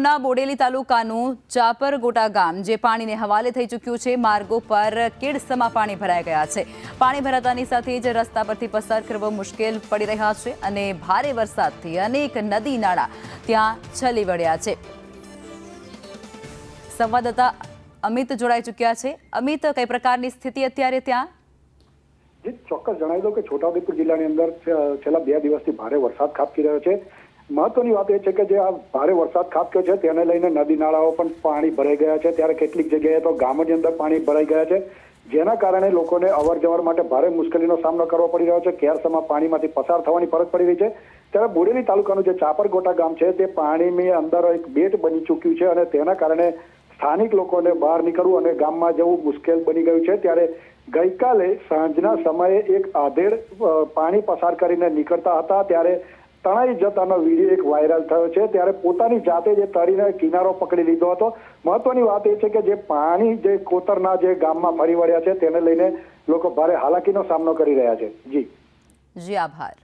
જિલ્લાના બોડેલી તાલુકાનું ચાપરગોટા ગામ જે પાણીને હવાલે થઈ ચૂક્યું છે। માર્ગો પર કેડસમાં પાણી ભરાઈ ગયા છે। પાણી ભરાતાની સાથે જ રસ્તા પરથી પસાર કરવો મુશ્કેલ પડી રહ્યા છે અને ભારે વરસાદથી અનેક નદી નાળા ત્યાં છલી વળ્યા છે। સંવાદદાતા અમિત જોડાઈ ચૂક્યા છે। અમિત, કઈ પ્રકારની સ્થિતિ અત્યારે ત્યાં? ચોક્કસ જણાવી દઉં કે છોટાઉદેપુર જિલ્લાની અંદર છેલ્લા 2 દિવસથી ભારે વરસાદ ખાબકી રહ્યો છે। મહત્વની વાત એ છે કે જે આ ભારે વરસાદ ખાબક્યો છે તેને લઈને નદી નાળાઓ પણ પાણી ભરાઈ ગયા છે। ત્યારે કેટલીક જગ્યાએ તો ગામોની અંદર પાણી ભરાઈ ગયા છે, જેના કારણે લોકોને અવર જવર માટે ભારે મુશ્કેલીનો સામનો કરવો પડી રહ્યો છે। કેરસમાં પાણીમાંથી પસાર થવાની ફરજ પડી રહી છે। ત્યારે બોડેલી તાલુકાનું જે ચાપરગોટા ગામ છે તે પાણીની અંદર એક બેટ બની ચૂક્યું છે અને તેના કારણે સ્થાનિક લોકોને બહાર નીકળવું અને ગામમાં જવું મુશ્કેલ બની ગયું છે। ત્યારે ગઈકાલે સાંજના સમયે એક આધેડ પાણી પસાર કરીને નીકળતા હતા ત્યારે તણાઈ જતાનો વિડીયો એક વાયરલ થયો છે। ત્યારે પોતાની જાતે જે તરીને કિનારો પકડી લીધો હતો। મહત્વની વાત એ છે કે જે પાણી જે કોતરના જે ગામમાં ફરી વળ્યા છે તેને લઈને લોકો ભારે હાલાકીનો સામનો કરી રહ્યા છે। જી, આભાર।